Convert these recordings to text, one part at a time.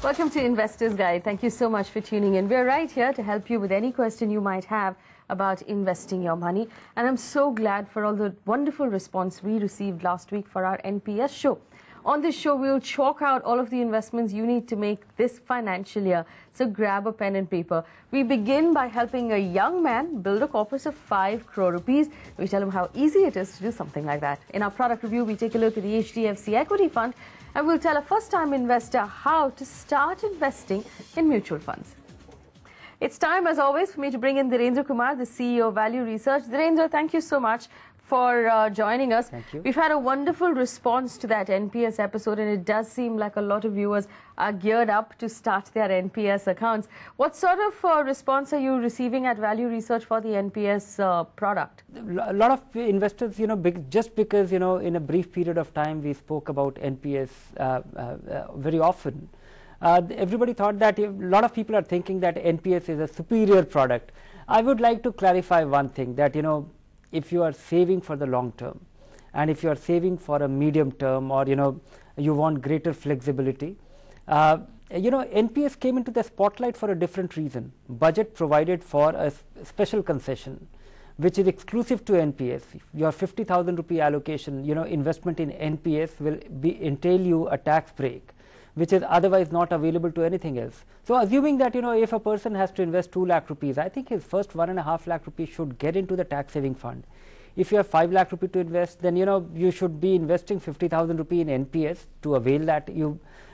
Welcome to Investors Guide. Thank you so much for tuning in. We're right here to help you with any question you might have about investing your money. And I'm so glad for all the wonderful response we received last week for our NPS show. On this show, we'll chalk out all of the investments you need to make this financial year. So grab a pen and paper. We begin by helping a young man build a corpus of 5 crore rupees. We tell him how easy it is to do something like that. In our product review, we take a look at the HDFC Equity Fund, and we'll tell a first-time investor how to start investing in mutual funds. It's time, as always, for me to bring in Narendra Kumar, the CEO of Value Research. Narendra, thank you so much for joining us. Thank you. We've had a wonderful response to that NPS episode, and it does seem like a lot of viewers are geared up to start their NPS accounts. What sort of response are you receiving at Value Research for the NPS product? A lot of investors, just because, in a brief period of time we spoke about NPS very often, everybody thought that a lot of people are thinking that NPS is a superior product. I would like to clarify one thing, that, if you are saving for the long term, and if you are saving for a medium term, or you want greater flexibility, NPS came into the spotlight for a different reason. Budget provided for a special concession which is exclusive to NPS. Your 50,000 rupee allocation, investment in NPS will entail you a tax break, which is otherwise not available to anything else. So assuming that, if a person has to invest 2 lakh rupees, I think his first 1.5 lakh rupees should get into the tax saving fund. If you have 5 lakh rupees to invest, then you should be investing 50,000 rupees in NPS to avail that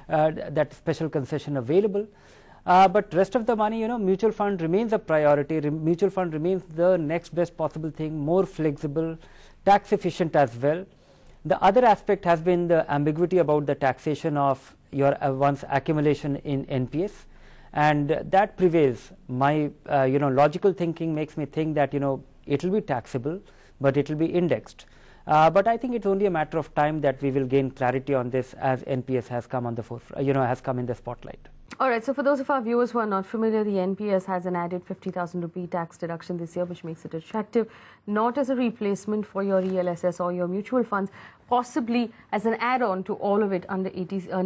that special concession available. But rest of the money, mutual fund remains a priority. Mutual fund remains the next best possible thing, more flexible, tax efficient as well. The other aspect has been the ambiguity about the taxation of your one's accumulation in NPS, and that prevails. My logical thinking makes me think that it will be taxable, but it will be indexed. But I think it's only a matter of time that we will gain clarity on this as NPS has come on the forefront, has come in the spotlight. All right, so for those of our viewers who are not familiar, the NPS has an added 50,000 rupee tax deduction this year, which makes it attractive, not as a replacement for your ELSS or your mutual funds, possibly as an add-on to all of it under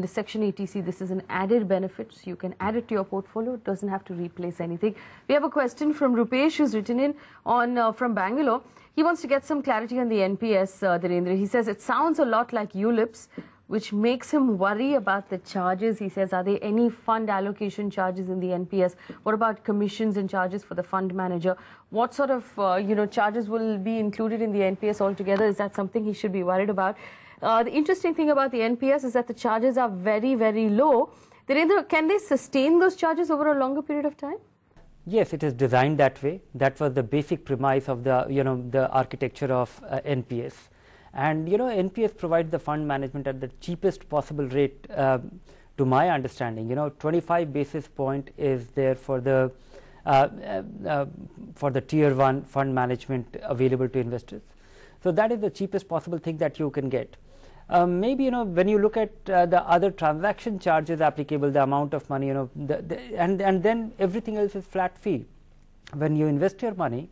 Section 80C. This is an added benefit, so you can add it to your portfolio. It doesn't have to replace anything. We have a question from Rupesh, who's written in on from Bangalore. He wants to get some clarity on the NPS, Narendra. He says it sounds a lot like ULIPs, which makes him worry about the charges. He says, are there any fund allocation charges in the NPS? What about commissions and charges for the fund manager? What sort of charges will be included in the NPS altogether? Is that something he should be worried about? The interesting thing about the NPS is that the charges are very, very low. Narendra, can they sustain those charges over a longer period of time? Yes, it is designed that way. That was the basic premise of the the architecture of NPS. And NPS provides the fund management at the cheapest possible rate, to my understanding. 25 basis point is there for the tier 1 fund management available to investors. So that is the cheapest possible thing that you can get. Maybe when you look at the other transaction charges applicable, the amount of money, and then everything else is flat fee. When you invest your money,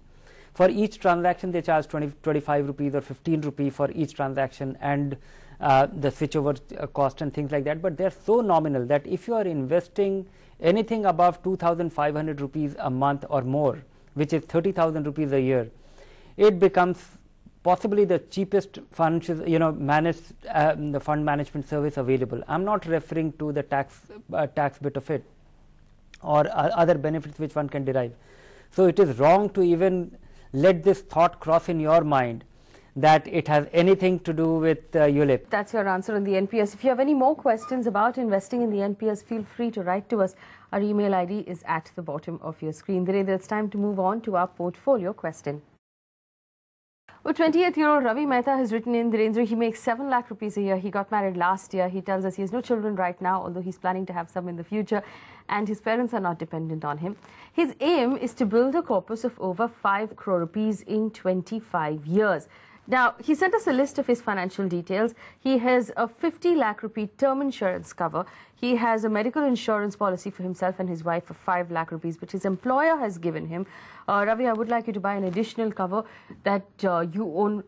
for each transaction they charge 25 rupees or 15 rupees for each transaction, and the switchover cost and things like that. But they're so nominal that if you are investing anything above 2,500 rupees a month or more, which is 30,000 rupees a year, it becomes possibly the cheapest fund, managed the fund management service available. I'm not referring to the tax bit of it or other benefits which one can derive. So it is wrong to even let this thought cross in your mind that it has anything to do with ULIP. That's your answer on the NPS. If you have any more questions about investing in the NPS, feel free to write to us. Our email ID is at the bottom of your screen. Narendra, it's time to move on to our portfolio question. Well, 28-year-old Ravi Mehta has written in, Narendra, he makes 7 lakh rupees a year. He got married last year. He tells us he has no children right now, although he's planning to have some in the future, and his parents are not dependent on him. His aim is to build a corpus of over 5 crore rupees in 25 years. Now, he sent us a list of his financial details. He has a 50 lakh rupee term insurance cover. He has a medical insurance policy for himself and his wife for 5 lakh rupees, which his employer has given him. Ravi, I would like you to buy an additional cover that you own,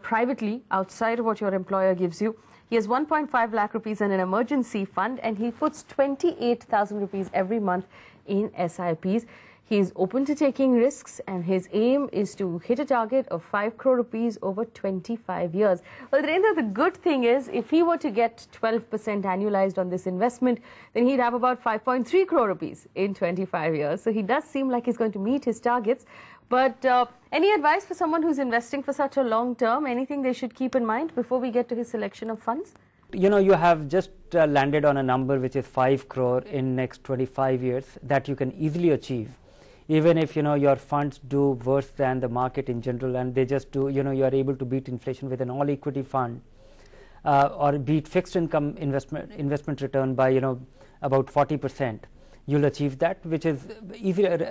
privately outside of what your employer gives you. He has 1.5 lakh rupees in an emergency fund, and he puts 28,000 rupees every month in SIPs. He is open to taking risks, and his aim is to hit a target of 5 crore rupees over 25 years. Well, Narendra, the good thing is, if he were to get 12% annualized on this investment, then he'd have about 5.3 crore rupees in 25 years. So he does seem like he's going to meet his targets. But any advice for someone who's investing for such a long term? Anything they should keep in mind before we get to his selection of funds? You know, you have just landed on a number which is 5 crore in next 25 years that you can easily achieve. Even if, you know, your funds do worse than the market in general, and they just do, you know, you are able to beat inflation with an all equity fund, or beat fixed income investment return by, you know, about 40%, you'll achieve that, which is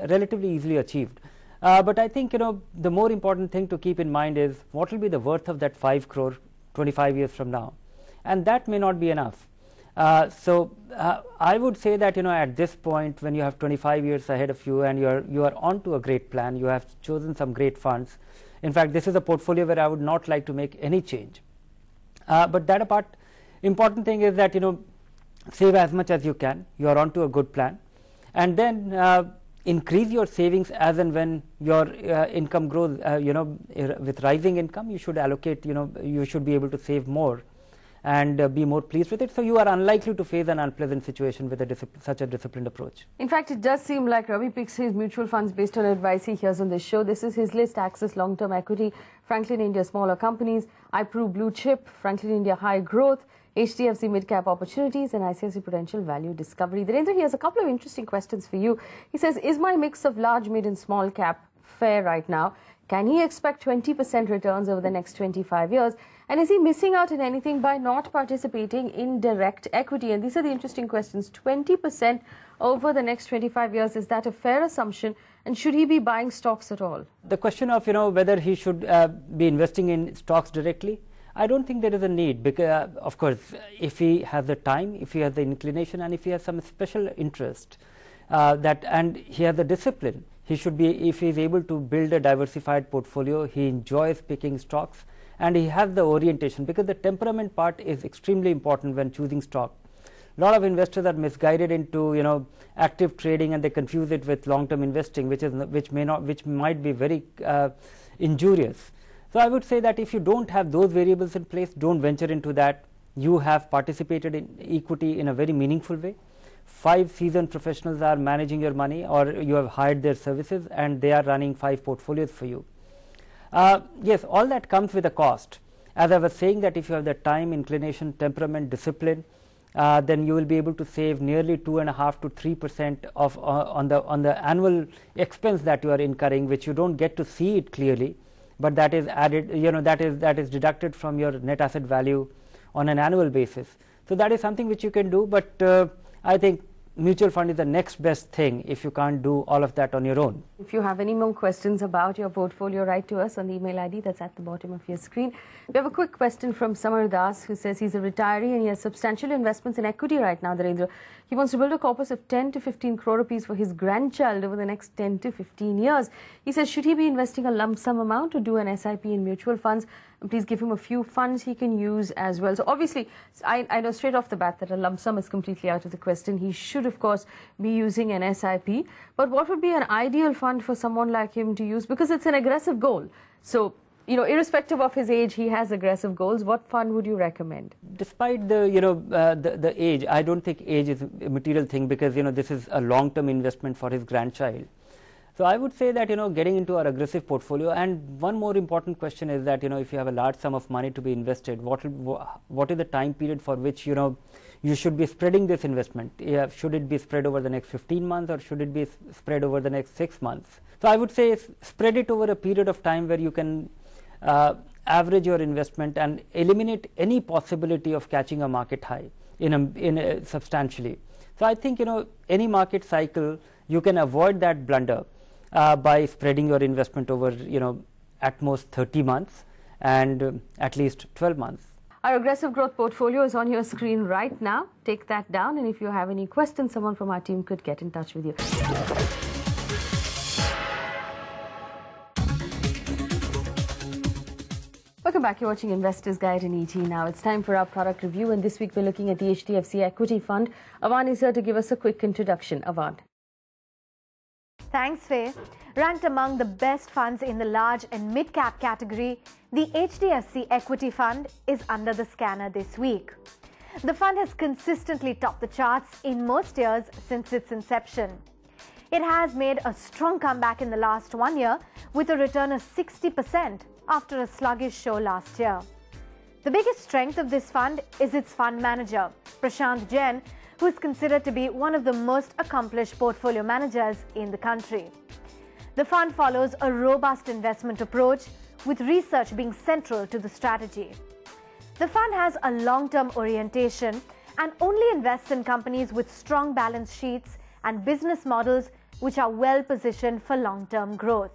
relatively easily achieved. But I think, you know, the more important thing to keep in mind is what will be the worth of that 5 crore 25 years from now, and that may not be enough. So I would say that, you know, at this point, when you have 25 years ahead of you and you are on to a great plan, you have chosen some great funds. In fact, this is a portfolio where I would not like to make any change. But that apart, important thing is that, you know, save as much as you can. You are on to a good plan, and then increase your savings as and when your income grows. You know, with rising income, you should allocate. You know, you should be able to save more and be more pleased with it. So you are unlikely to face an unpleasant situation with such a disciplined approach. In fact, it does seem like Ravi picks his mutual funds based on advice he hears on this show. This is his list: Axis Long-Term Equity, Franklin India Smaller Companies, iProve Blue Chip, Franklin India High Growth, HDFC Mid-Cap Opportunities, and ICICI Prudential Value Discovery. Narendra, he has a couple of interesting questions for you. He says, is my mix of large, mid and small cap fair right now? Can he expect 20% returns over the next 25 years? And is he missing out on anything by not participating in direct equity? And these are the interesting questions. 20% over the next 25 years, is that a fair assumption? And should he be buying stocks at all? The question of, you know, whether he should be investing in stocks directly, I don't think there is a need, because of course, if he has the time, if he has the inclination, and if he has some special interest, and he has the discipline, he should be, if he is able to build a diversified portfolio, he enjoys picking stocks, and he has the orientation, because the temperament part is extremely important when choosing stock. A lot of investors are misguided into, you know, active trading, and they confuse it with long-term investing, which might be very injurious. So I would say that if you don't have those variables in place, don't venture into that. You have participated in equity in a very meaningful way. 5 seasoned professionals are managing your money, or you have hired their services, and they are running 5 portfolios for you. Yes, all that comes with a cost. As I was saying, that if you have the time, inclination, temperament, discipline, then you will be able to save nearly 2.5 to 3% of on the annual expense that you are incurring, which you don't get to see it clearly, but that is added, you know, that is deducted from your net asset value on an annual basis. So that is something which you can do, but I think mutual fund is the next best thing if you can't do all of that on your own. If you have any more questions about your portfolio, write to us on the email ID that's at the bottom of your screen. We have a quick question from Samar Das, who says he's a retiree and he has substantial investments in equity right now, Narendra. He wants to build a corpus of 10 to 15 crore rupees for his grandchild over the next 10 to 15 years. He says, should he be investing a lump sum amount or do an SIP in mutual funds? And please give him a few funds he can use as well. So obviously, I know straight off the bat that a lump sum is completely out of the question. He should, of course, be using an SIP. But what would be an ideal fund for someone like him to use? Because it's an aggressive goal. So, you know, irrespective of his age, he has aggressive goals. What fund would you recommend? Despite the, you know, the age, I don't think age is a material thing, because, you know, this is a long-term investment for his grandchild. So I would say that, you know, getting into our aggressive portfolio, and one more important question is that, you know, if you have a large sum of money to be invested, what is the time period for which, you know, you should be spreading this investment? Should it be spread over the next 15 months, or should it be spread over the next 6 months? So I would say spread it over a period of time where you can average your investment and eliminate any possibility of catching a market high substantially. So I think, you know, any market cycle, you can avoid that blunder by spreading your investment over, you know, at most 30 months and at least 12 months. Our aggressive growth portfolio is on your screen right now. Take that down, and if you have any questions, someone from our team could get in touch with you. Welcome Welcome back. You're watching Investors Guide in ET now. It's time for our product review, and this week we're looking at the HDFC Equity Fund. Avan is here to give us a quick introduction. Avan. Thanks, Faye. Ranked among the best funds in the large and mid-cap category, the HDFC Equity Fund is under the scanner this week. The fund has consistently topped the charts in most years since its inception. It has made a strong comeback in the last 1 year with a return of 60% after a sluggish show last year. The biggest strength of this fund is its fund manager, Prashant Jain, who is considered to be one of the most accomplished portfolio managers in the country. The fund follows a robust investment approach, with research being central to the strategy. The fund has a long-term orientation and only invests in companies with strong balance sheets and business models which are well positioned for long-term growth.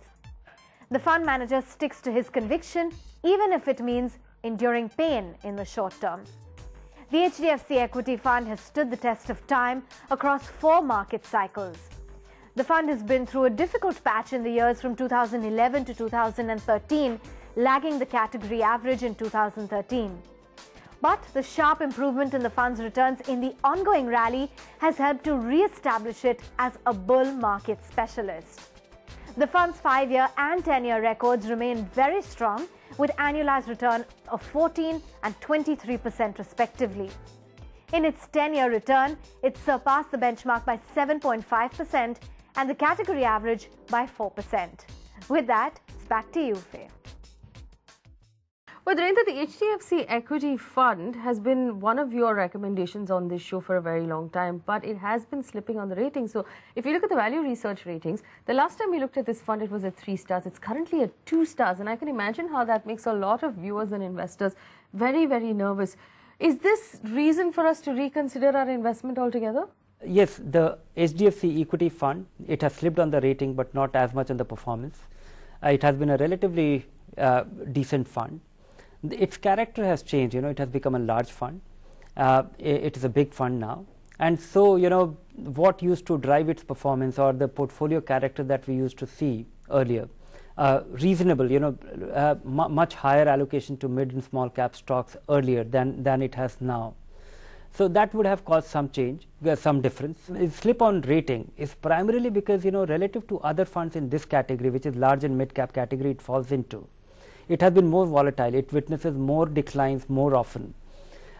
The fund manager sticks to his conviction even if it means enduring pain in the short term. The HDFC Equity Fund has stood the test of time across 4 market cycles. The fund has been through a difficult patch in the years from 2011 to 2013, lagging the category average in 2013. But the sharp improvement in the fund's returns in the ongoing rally has helped to re-establish it as a bull market specialist. The fund's 5-year and 10-year records remain very strong, with annualized return of 14% and 23% respectively. In its 10-year return, it surpassed the benchmark by 7.5% and the category average by 4%. With that, it's back to you, Faye. Well, Narendra, the HDFC Equity Fund has been one of your recommendations on this show for a very long time, but it has been slipping on the ratings. So if you look at the value research ratings, the last time we looked at this fund, it was at 3 stars. It's currently at 2 stars, and I can imagine how that makes a lot of viewers and investors very, very nervous. Is this reason for us to reconsider our investment altogether? Yes, the HDFC Equity Fund, it has slipped on the rating, but not as much on the performance. It has been a relatively decent fund. Its character has changed. It has become a large fund. It is a big fund now, and so what used to drive its performance, or the portfolio character that we used to see earlier, reasonable, much higher allocation to mid and small cap stocks earlier than it has now. So that would have caused some change, some difference. Its slip on rating is primarily because relative to other funds in this category, which is large and mid cap category, it falls into. It has been more volatile. It witnesses more declines more often.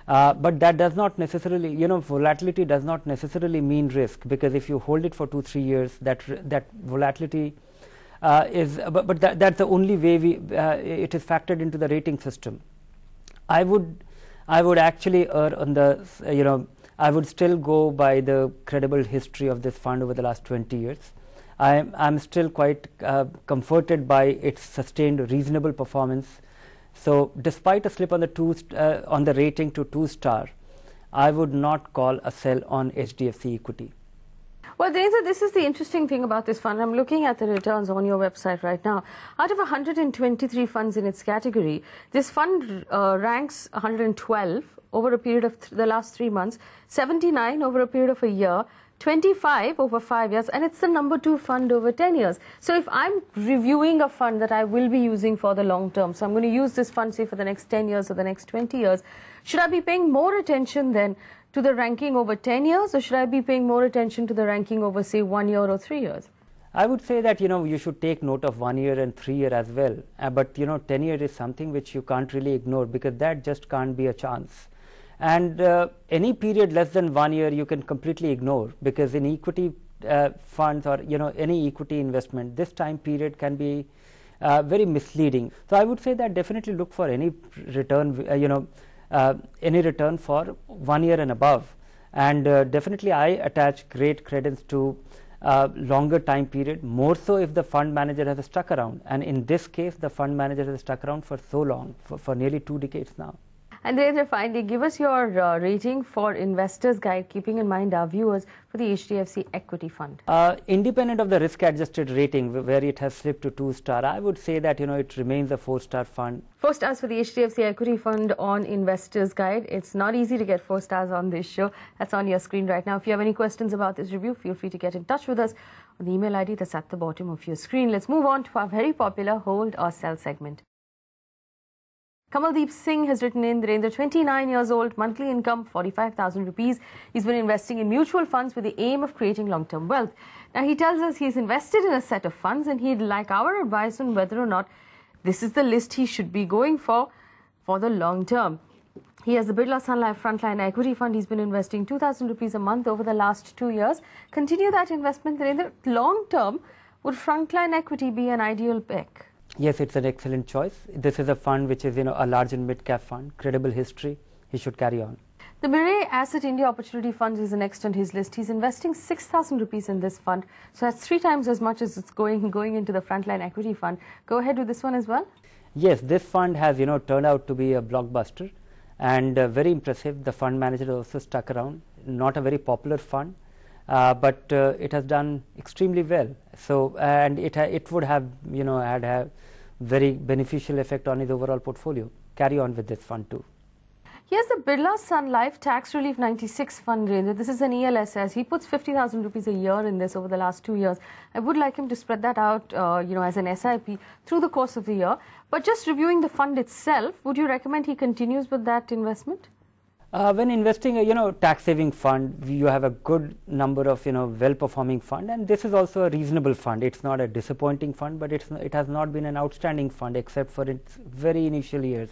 But that does not necessarily, volatility does not necessarily mean risk, because if you hold it for 2-3 years, that volatility is, but that's the only way it is factored into the rating system. I would actually err on the, I would still go by the credible history of this fund over the last 20 years. I'm still quite comforted by its sustained reasonable performance. So despite a slip on the rating to 2 star, I would not call a sell on HDFC equity. Well, Narendra, this is the interesting thing about this fund. I'm looking at the returns on your website right now. Out of 123 funds in its category, this fund ranks 112 over a period of the last 3 months, 79 over a period of a year, 25 over 5 years, and it's the number 2 fund over 10 years. So if I'm reviewing a fund that I will be using for the long term, so I'm going to use this fund, say, for the next 10 years or the next 20 years, should I be paying more attention then to the ranking over 10 years, or should I be paying more attention to the ranking over, say, 1 year or 3 years? I would say that, you should take note of 1 year and 3 year as well. But, 10 year is something which you can't really ignore, because that just can't be a chance. And any period less than 1 year you can completely ignore, because in equity funds, or any equity investment, this time period can be very misleading. So I would say that definitely look for any return, any return for 1 year and above. And definitely I attach great credence to longer time period, more so if the fund manager has stuck around. And in this case, the fund manager has stuck around for so long, for nearly 2 decades now. And Narendra, finally, give us your rating for Investors Guide, keeping in mind our viewers, for the HDFC Equity Fund. Independent of the risk-adjusted rating, where it has slipped to 2 star, I would say that it remains a 4-star fund. 4 stars for the HDFC Equity Fund on Investors Guide. It's not easy to get 4 stars on this show. That's on your screen right now. If you have any questions about this review, feel free to get in touch with us on the email ID that's at the bottom of your screen. Let's move on to our very popular Hold or Sell segment. Kamaldeep Singh has written in, Narendra, 29 years old, monthly income 45,000 rupees. He's been investing in mutual funds with the aim of creating long-term wealth. Now, he tells us he's invested in a set of funds and he'd like our advice on whether or not this is the list he should be going for the long term. He has the Birla Sun Life Frontline Equity Fund. He's been investing 2,000 rupees a month over the last 2 years. Continue that investment, Narendra. Long term, would Frontline Equity be an ideal pick? Yes, it's an excellent choice. This is a fund which is, a large and mid-cap fund, credible history. He should carry on. The Mirae Asset India Opportunity Fund is the next on his list. He's investing 6,000 rupees in this fund. So that's 3 times as much as it's going into the Frontline Equity Fund. Go ahead with this one as well. Yes, this fund has, turned out to be a blockbuster and very impressive. The fund manager also stuck around. Not a very popular fund, but it has done extremely well. So, and it would have, had a very beneficial effect on his overall portfolio. Carry on with this fund too. Here's the Birla Sun Life Tax Relief 96 Fund, Narendra. This is an ELSS. He puts 50,000 rupees a year in this over the last 2 years. I would like him to spread that out, as an SIP through the course of the year. But just reviewing the fund itself, would you recommend he continues with that investment? When investing a tax-saving fund, you have a good number of well-performing fund, and this is also a reasonable fund. It's not a disappointing fund, but it has not been an outstanding fund except for its very initial years,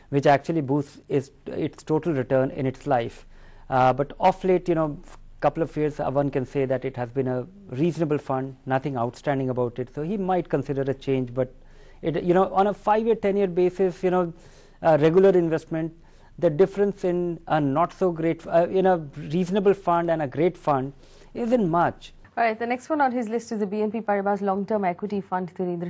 which actually boosts its total return in its life. But of late, couple of years, one can say that it has been a reasonable fund, nothing outstanding about it. So he might consider a change, but on a 5-year, 10-year basis, regular investment, the difference in a not so great, in a reasonable fund and a great fund isn't much. All right, the next one on his list is the BNP Paribas Long-Term Equity Fund, Narendra.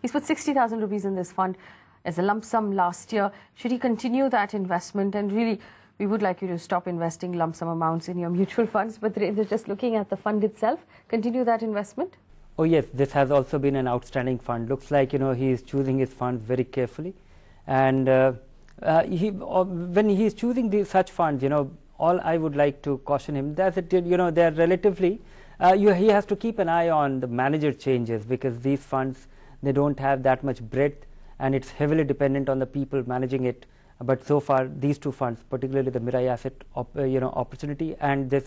He's put 60,000 rupees in this fund as a lump sum last year. Should he continue that investment? And really, we would like you to stop investing lump sum amounts in your mutual funds. But Narendra, just looking at the fund itself, continue that investment? Oh yes, this has also been an outstanding fund. Looks like he is choosing his funds very carefully, and when he is choosing such funds, all I would like to caution him that they are relatively. He has to keep an eye on the manager changes, because these funds, they don't have that much breadth, and it's heavily dependent on the people managing it. But so far, these 2 funds, particularly the Mirae Asset Opportunity and this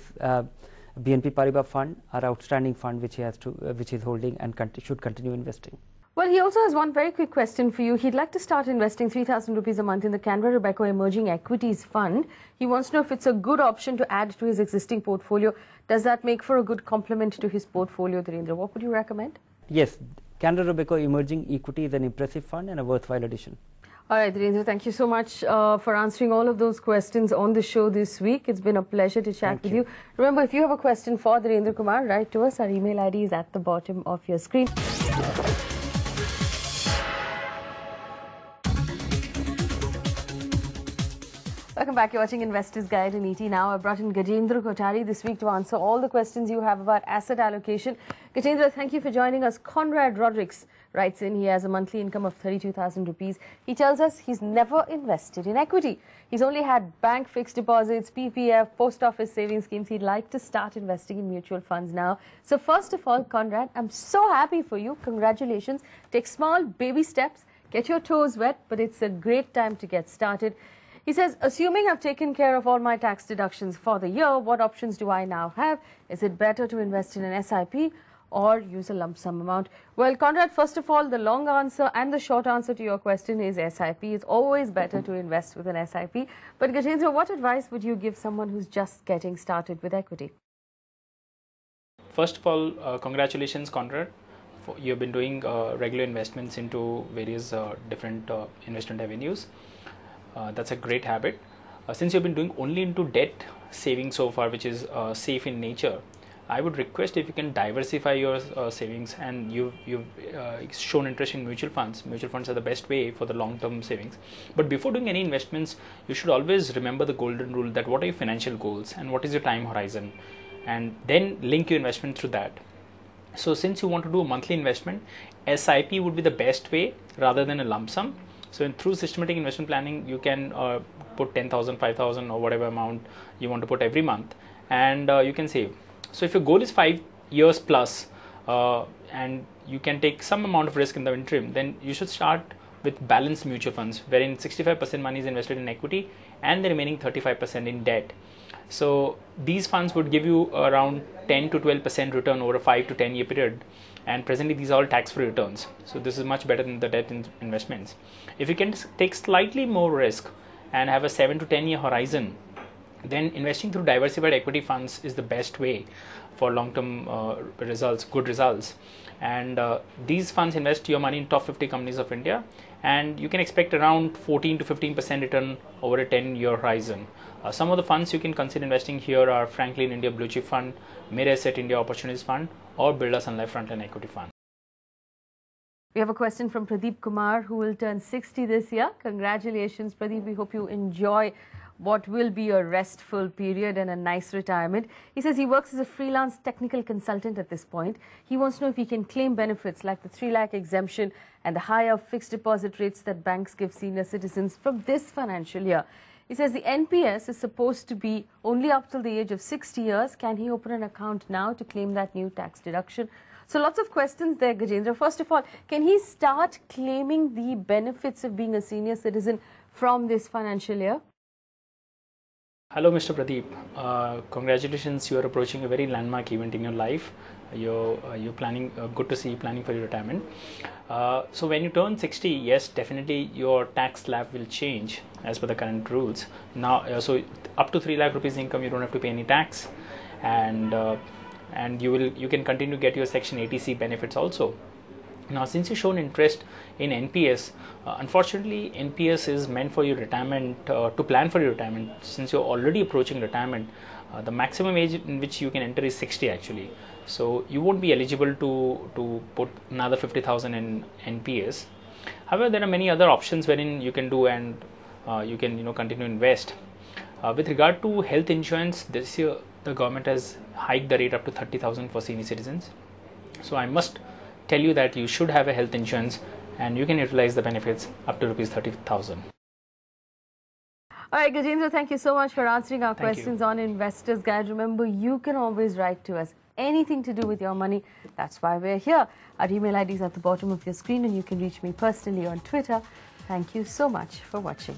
BNP Paribas fund, are outstanding fund which he is holding and should continue investing. Well, he also has one very quick question for you. He'd like to start investing 3,000 rupees a month in the Canara Robeco Emerging Equities Fund. He wants to know if it's a good option to add to his existing portfolio. Does that make for a good complement to his portfolio, Narendra? What would you recommend? Yes, Canara Robeco Emerging Equity is an impressive fund and a worthwhile addition. All right, Narendra, thank you so much for answering all of those questions on the show this week. It's been a pleasure to chat with you. Remember, if you have a question for Narendra Kumar, write to us. Our email ID is at the bottom of your screen. Welcome back. You're watching Investors Guide in ET Now. I brought in Gajendra Kothari this week to answer all the questions you have about asset allocation. Gajendra, thank you for joining us. Conrad Rodrigues writes in. He has a monthly income of 32,000 rupees. He tells us he's never invested in equity. He's only had bank fixed deposits, PPF, post office savings schemes. He'd like to start investing in mutual funds now. So first of all, Conrad, I'm so happy for you. Congratulations. Take small baby steps. Get your toes wet, but it's a great time to get started. He says, assuming I've taken care of all my tax deductions for the year, what options do I now have? Is it better to invest in an SIP or use a lump sum amount? Well, Conrad, first of all, the long answer and the short answer to your question is SIP. It's always better to invest with an SIP. But Gajendra, what advice would you give someone who's just getting started with equity? First of all, congratulations, Conrad. You've been doing regular investments into various different investment avenues. That's a great habit. Since you've been doing only into debt saving so far, which is safe in nature, I would request if you can diversify your savings, and you've shown interest in mutual funds. Mutual funds are the best way for the long-term savings. But before doing any investments, you should always remember the golden rule that what are your financial goals and what is your time horizon, and then link your investment through that. So since you want to do a monthly investment, SIP would be the best way rather than a lump sum. So through systematic investment planning, you can put 10,000, 5,000 or whatever amount you want to put every month, and you can save. So if your goal is 5 years plus and you can take some amount of risk in the interim, then you should start with balanced mutual funds, wherein 65% money is invested in equity and the remaining 35% in debt. So these funds would give you around 10 to 12% return over a 5 to 10 year period, and presently these are all tax-free returns. So this is much better than the debt investments. If you can take slightly more risk and have a 7 to 10 year horizon, then investing through diversified equity funds is the best way for long-term results, good results. And these funds invest your money in top 50 companies of India, and you can expect around 14 to 15% return over a 10-year horizon. Some of the funds you can consider investing here are Franklin India Blue Chip Fund, Mid Asset India Opportunities Fund, or Birla Sun Life Frontline Equity Fund. We have a question from Pradeep Kumar, who will turn 60 this year. Congratulations, Pradeep. We hope you enjoy what will be a restful period and a nice retirement. He says he works as a freelance technical consultant at this point. He wants to know if he can claim benefits like the 3 lakh exemption and the higher fixed deposit rates that banks give senior citizens from this financial year. He says the NPS is supposed to be only up till the age of 60 years. Can he open an account now to claim that new tax deduction? So lots of questions there, Gajendra. First of all, can he start claiming the benefits of being a senior citizen from this financial year? Hello, Mr. Pradeep. Congratulations, you are approaching a very landmark event in your life. You're planning, good to see you planning for your retirement. So when you turn 60, yes, definitely your tax slab will change as per the current rules. Now, so up to 3 lakh rupees income, you don't have to pay any tax, and you can continue to get your Section 80C benefits also. Now, since you've shown interest in NPS, unfortunately, NPS is meant for your retirement, to plan for your retirement. Since you're already approaching retirement, the maximum age in which you can enter is 60 actually. So you won't be eligible to put another 50,000 in NPS. However, there are many other options wherein you can do, and you can continue to invest. With regard to health insurance, this year the government has hiked the rate up to 30,000 for senior citizens. So I must tell you that you should have a health insurance, and you can utilize the benefits up to rupees 30,000. All right, Gajendra, thank you so much for answering our Thank questions you. on Investors Guide. Remember, you can always write to us. Anything to do with your money, that's why we're here. Our email ID is at the bottom of your screen, and you can reach me personally on Twitter. Thank you so much for watching.